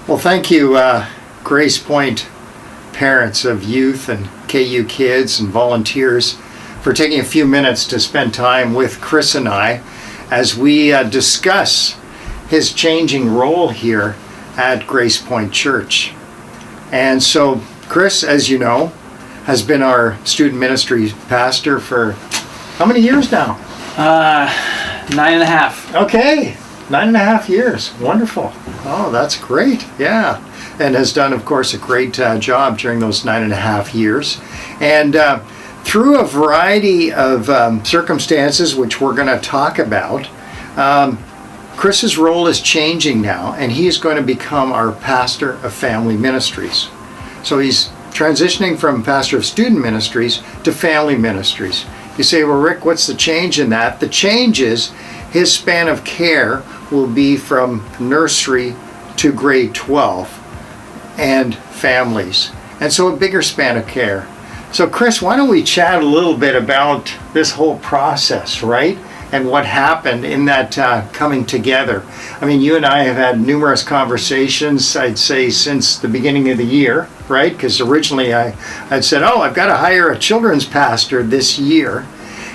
Well, thank you, Gracepoint parents of youth and KU kids and volunteers for taking a few minutes to spend time with Chris and I as we discuss his changing role here at Gracepoint Church. And so Chris, as you know, has been our student ministry pastor for how many years now? 9.5. Okay, 9.5 years. Wonderful. Oh, that's great. Yeah. And has done, of course, a great job during those 9.5 years. And through a variety of circumstances, which we're going to talk about, Chris's role is changing now, and he is going to become our pastor of Family Ministries. So he's transitioning from pastor of student ministries to family ministries. You say, well, Rick, what's the change in that? The change is his span of care will be from nursery to grade 12 and families. And so a bigger span of care. So Chris, why don't we chat a little bit about this whole process, right? And what happened in that coming together. I mean, you and I have had numerous conversations, I'd say, since the beginning of the year, right? Because originally I'd said, oh, I've got to hire a children's pastor this year.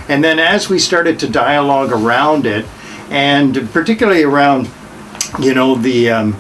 And then as we started to dialogue around it, and particularly around, you know, the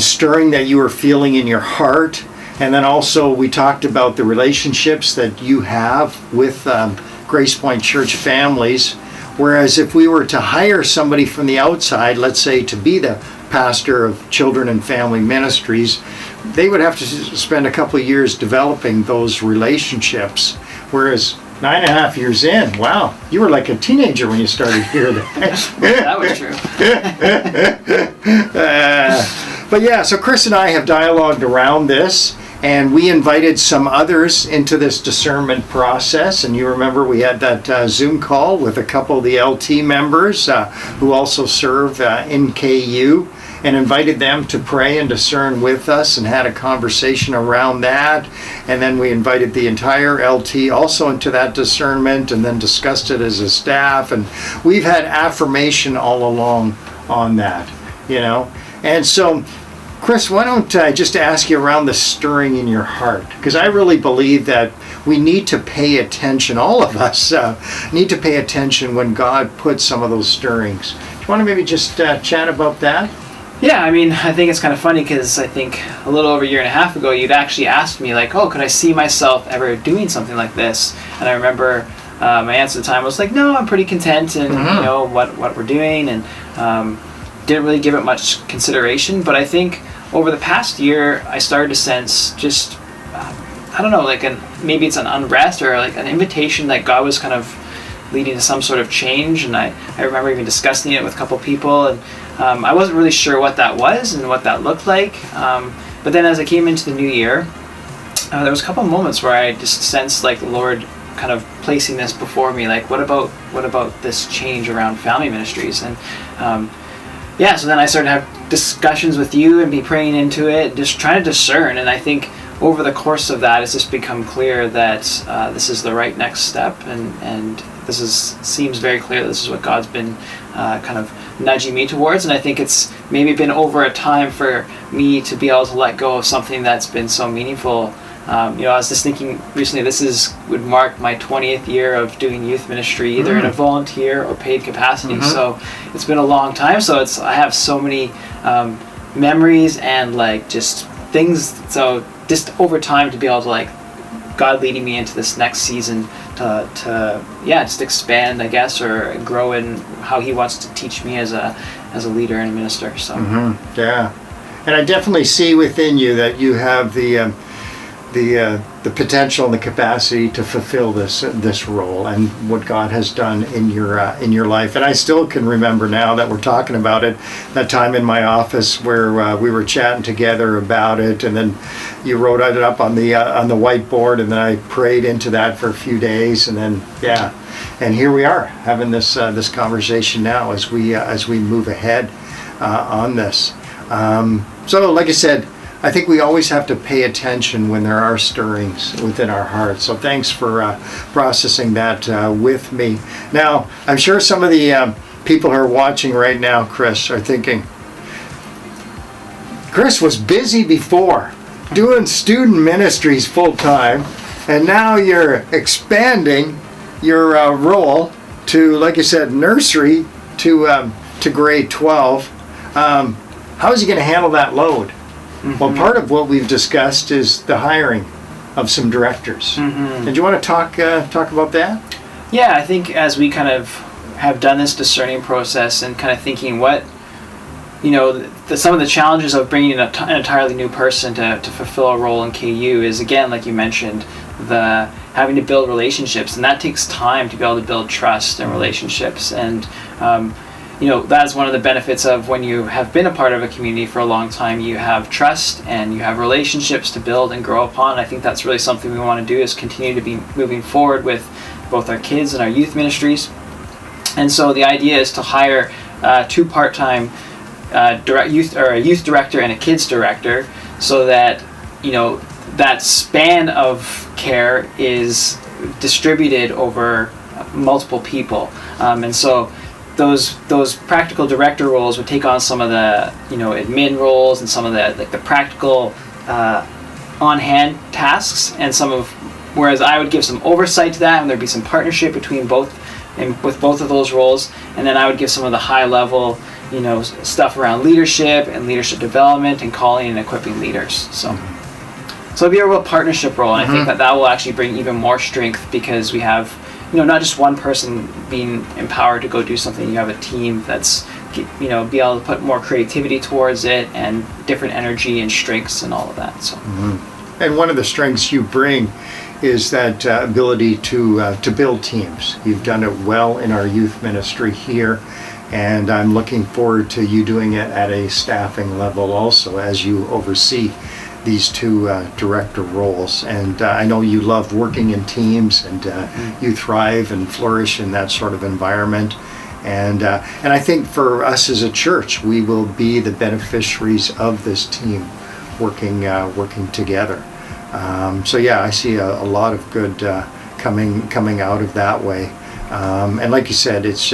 stirring that you were feeling in your heart, and then also we talked about the relationships that you have with Gracepoint Church families. Whereas if we were to hire somebody from the outside, let's say to be the pastor of children and family ministries, they would have to spend a couple of years developing those relationships. Whereas 9.5 years in, wow, you were like a teenager when you started here. That was true. But yeah, so Chris and I have dialogued around this, and we invited some others into this discernment process. And you remember we had that Zoom call with a couple of the LT members who also serve in KU, and invited them to pray and discern with us and had a conversation around that. And then we invited the entire LT also into that discernment and then discussed it as a staff. And we've had affirmation all along on that, you know. And so Chris, why don't I just ask you around the stirring in your heart? Because I really believe that we need to pay attention, all of us need to pay attention when God puts some of those stirrings. Do you want to maybe just chat about that? Yeah, I mean, I think it's kind of funny because I think a little over a year and a half ago, you'd actually asked me, like, oh, could I see myself ever doing something like this? And I remember my answer at the time was like, no, I'm pretty content in, you know, what we're doing, and didn't really give it much consideration. But I think over the past year, I started to sense just, I don't know, like maybe it's an unrest or like an invitation that God was kind of leading to some sort of change. And I remember even discussing it with a couple people, and I wasn't really sure what that was and what that looked like. But then as I came into the new year, there was a couple of moments where I just sensed like the Lord kind of placing this before me, like what about this change around family ministries? And yeah, so then I started to have discussions with you and be praying into it, just trying to discern. And I think over the course of that, it's just become clear that this is the right next step, and this seems very clear that this is what God's been kind of nudging me towards. And I think it's maybe been over a time for me to be able to let go of something that's been so meaningful. You know, I was just thinking recently, would mark my 20th year of doing youth ministry, either in a volunteer or paid capacity. So it's been a long time. So I have so many memories and like just things. So just over time to be able to like God leading me into this next season to just expand, I guess, or grow in how He wants to teach me as a leader and a minister. So yeah, and I definitely see within you that you have the potential and the capacity to fulfill this role and what God has done in your life. And I still can remember now that we're talking about it, that time in my office where we were chatting together about it, and then you wrote it up on the whiteboard, and then I prayed into that for a few days, and then and here we are having this conversation now as we move ahead on this. So like I said, I think we always have to pay attention when there are stirrings within our hearts. So thanks for processing that with me. Now, I'm sure some of the people who are watching right now, Chris, are thinking, Chris was busy before doing student ministries full time, and now you're expanding your role to, like you said, nursery to grade 12. How is he going to handle that load? Mm-hmm. Well, part of what we've discussed is the hiring of some directors. Mm-hmm. Did you want to talk about that? Yeah, I think as we kind of have done this discerning process and kind of thinking what, some of the challenges of bringing in an entirely new person to fulfill a role in KU is, again, like you mentioned, the having to build relationships, and that takes time to be able to build trust and relationships. And that's one of the benefits of when you have been a part of a community for a long time. You have trust and you have relationships to build and grow upon. I think that's really something we want to do, is continue to be moving forward with both our kids and our youth ministries. And so the idea is to hire 2 part-time a youth director and a kids director, so that that span of care is distributed over multiple people, and so those practical director roles would take on some of the admin roles and some of the practical on-hand tasks, and whereas I would give some oversight to that, and there'd be some partnership between both and with both of those roles, and then I would give some of the high level stuff around leadership and leadership development and calling and equipping leaders. So it'll be a real partnership role, and I think that will actually bring even more strength, because we have not just one person being empowered to go do something. You have a team that's be able to put more creativity towards it and different energy and strengths and all of that. So and one of the strengths you bring is that ability to build teams. You've done it well in our youth ministry here, and I'm looking forward to you doing it at a staffing level also, as you oversee these 2 director roles. And I know you love working in teams, and you thrive and flourish in that sort of environment. And I think for us as a church, we will be the beneficiaries of this team working together. So yeah, I see a lot of good coming out of that way. And like you said, it's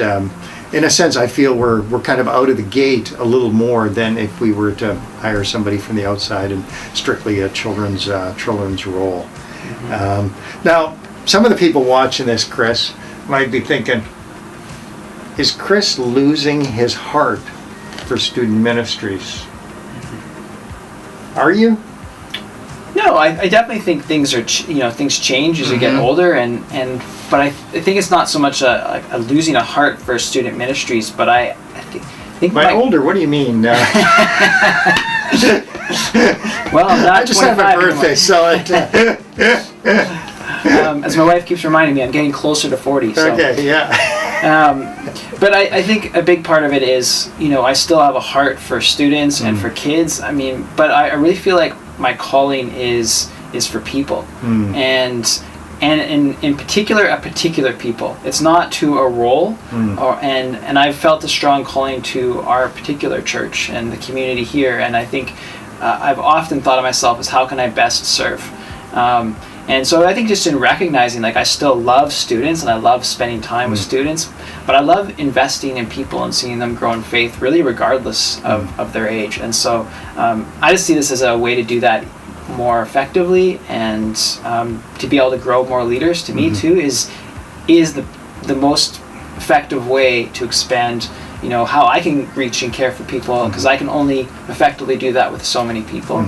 in a sense, I feel we're kind of out of the gate a little more than if we were to hire somebody from the outside and strictly a children's role. Now, some of the people watching this, Chris, might be thinking, is Chris losing his heart for student ministries? Are you? No, I definitely think things are things change as you get older, but I think it's not so much a losing a heart for student ministries, but I think by older, what do you mean? Well, I'm not. I just had my birthday, so as my wife keeps reminding me, I'm getting closer to 40. So. Okay, yeah. But I think a big part of it is, I still have a heart for students and for kids. But I really feel like my calling is for people, and in particular, a particular people. It's not to a role, and I've felt a strong calling to our particular church and the community here. And I think I've often thought of myself as, how can I best serve? And so I think just in recognizing, I still love students and I love spending time with students, but I love investing in people and seeing them grow in faith, really regardless of their age. And so I just see this as a way to do that more effectively, and to be able to grow more leaders, to me too, is the most effective way to expand how I can reach and care for people, because I can only effectively do that with so many people.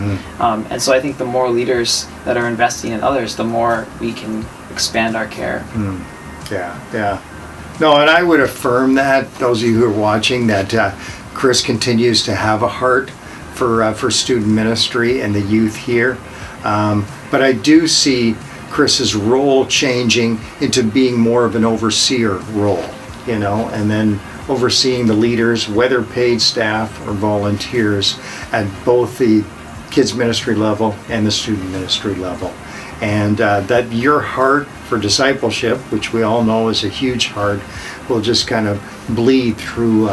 And so I think the more leaders that are investing in others, the more we can expand our care. Yeah. No, and I would affirm that, those of you who are watching, that Chris continues to have a heart for student ministry and the youth here. But I do see Chris's role changing into being more of an overseer role, and then overseeing the leaders, whether paid staff or volunteers, at both the kids ministry level and the student ministry level. And that your heart for discipleship, which we all know is a huge heart, will just kind of bleed through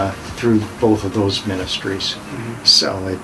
both of those ministries. So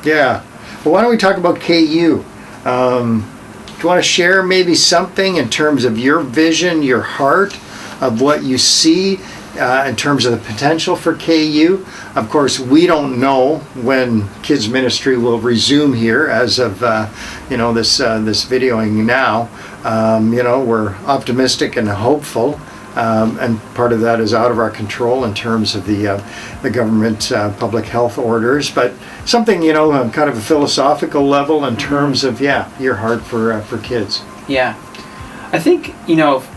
yeah. Well, why don't we talk about KU? Do you want to share maybe something in terms of your vision, your heart, of what you see in terms of the potential for KU. Of course, we don't know when kids ministry will resume here as of this videoing now. We're optimistic and hopeful, and part of that is out of our control in terms of the government public health orders, but something on kind of a philosophical level in terms of your heart for kids. Yeah. I think,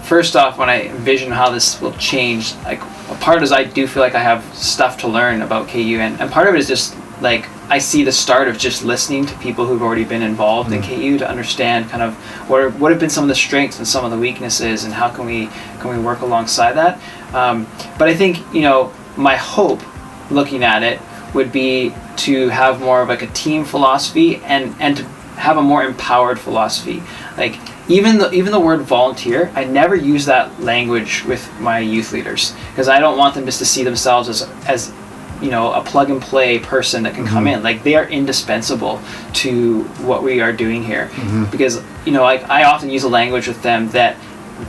first off, when I envision how this will change, like, a part is I do feel like I have stuff to learn about KU, and part of it is just, like, I see the start of just listening to people who've already been involved in KU to understand kind of what have been some of the strengths and some of the weaknesses, and how can we work alongside that. But I think, my hope, looking at it, would be to have more of like a team philosophy and to have a more empowered philosophy. Like, even the word volunteer, I never use that language with my youth leaders, because I don't want them just to see themselves as a plug and play person that can come in. Like, they are indispensable to what we are doing here, because I often use a language with them that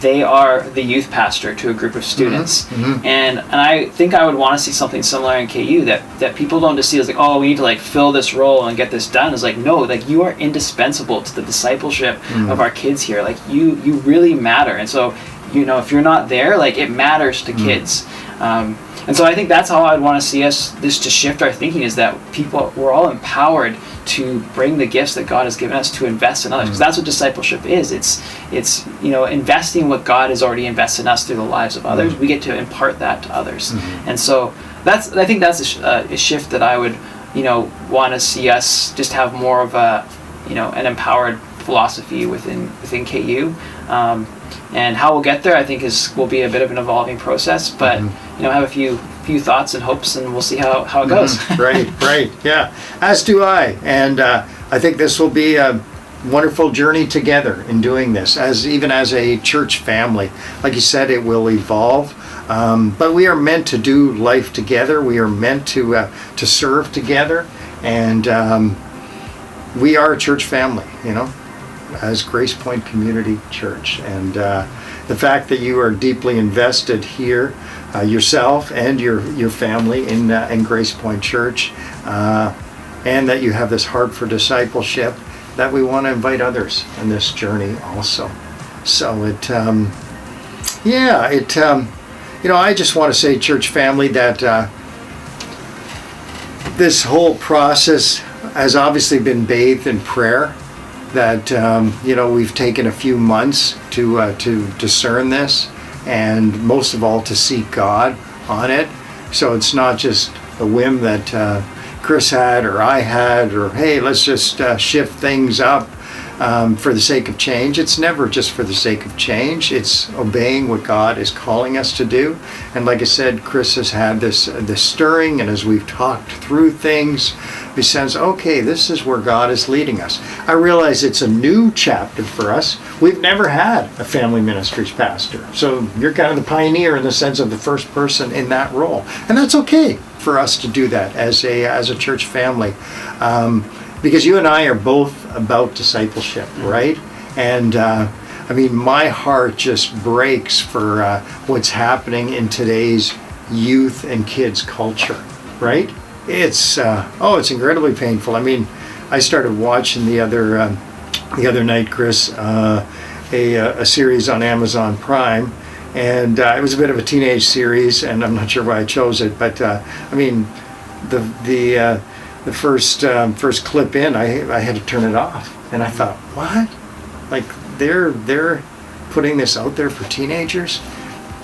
they are the youth pastor to a group of students, and I think I would want to see something similar in KU, that people don't just see as like, oh, we need to like fill this role and get this done. It's like, no, like, you are indispensable to the discipleship of our kids here. Like, you really matter, and so if you're not there, like, it matters to kids. And so I think that's how I'd want to see us, this to shift our thinking, is that we're all empowered to bring the gifts that God has given us to invest in others, because that's what discipleship is. It's investing what God has already invested in us through the lives of others. We get to impart that to others, and so I think that's a shift that I would want to see us just have more of a an empowered philosophy within KU. And how we'll get there, I think, will be a bit of an evolving process. But I have a few thoughts and hopes, and we'll see how it goes. Right, yeah. As do I, and I think this will be a wonderful journey together in doing this, even as a church family. Like you said, it will evolve, but we are meant to do life together. We are meant to serve together, and we are a church family, as Gracepoint Community Church. And the fact that you are deeply invested here, yourself and your family in Gracepoint Church, and that you have this heart for discipleship, that we want to invite others in this journey also. So I just want to say, church family, that this whole process has obviously been bathed in prayer. That we've taken a few months to discern this, and most of all to seek God on it. So it's not just a whim that Chris had or I had, or hey, let's just shift things up for the sake of change. It's never just for the sake of change. It's obeying what God is calling us to do. And like I said, Chris has had this stirring, and as we've talked through things, we sense, okay, this is where God is leading us. I realize it's a new chapter for us. We've never had a family ministries pastor. So you're kind of the pioneer in the sense of the first person in that role. And that's okay for us to do that as a church family. Because you and I are both about discipleship, right? And my heart just breaks for what's happening in today's youth and kids culture, right? It's incredibly painful. I started watching the other night, Chris, a series on Amazon Prime, and it was a bit of a teenage series, and I'm not sure why I chose it, but the first clip in, I had to turn it off, and I thought, what? Like, they're putting this out there for teenagers?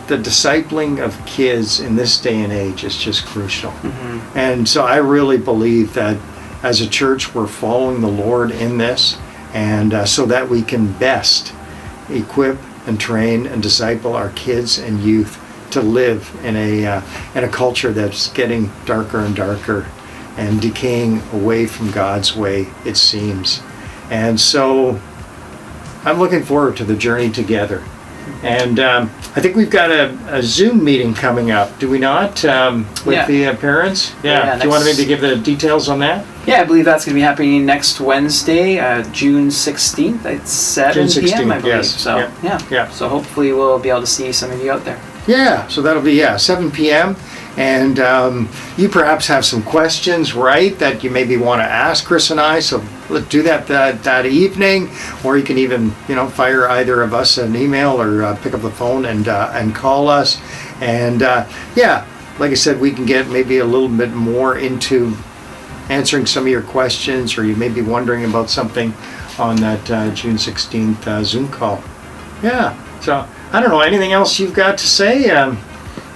The discipling of kids in this day and age is just crucial. And so I really believe that as a church we're following the Lord in this, and so that we can best equip and train and disciple our kids and youth to live in a culture that's getting darker and darker and decaying away from God's way, it seems. And so I'm looking forward to the journey together. And I think we've got a Zoom meeting coming up, do we not? With Yeah. the parents? Yeah, Do you want to next- maybe give the details on that? Yeah, I believe that's going to be happening next Wednesday, June 16th at 7 June p.m., I 16th, believe. yes. So, Yeah. So hopefully we'll be able to see some of you out there. Yeah, so that'll be 7 p.m. And you perhaps have some questions, right, that you maybe want to ask Chris and I. So let's do that evening, or you can even fire either of us an email or pick up the phone and call us. And like I said, we can get maybe a little bit more into answering some of your questions, or you may be wondering about something on that June 16th Zoom call. Yeah. So I don't know, anything else you've got to say?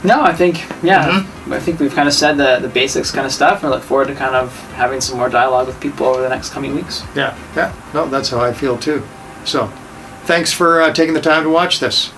No, I think, I think we've kind of said the basics kind of stuff, and I look forward to kind of having some more dialogue with people over the next coming weeks. Yeah. No, that's how I feel too. So thanks for taking the time to watch this.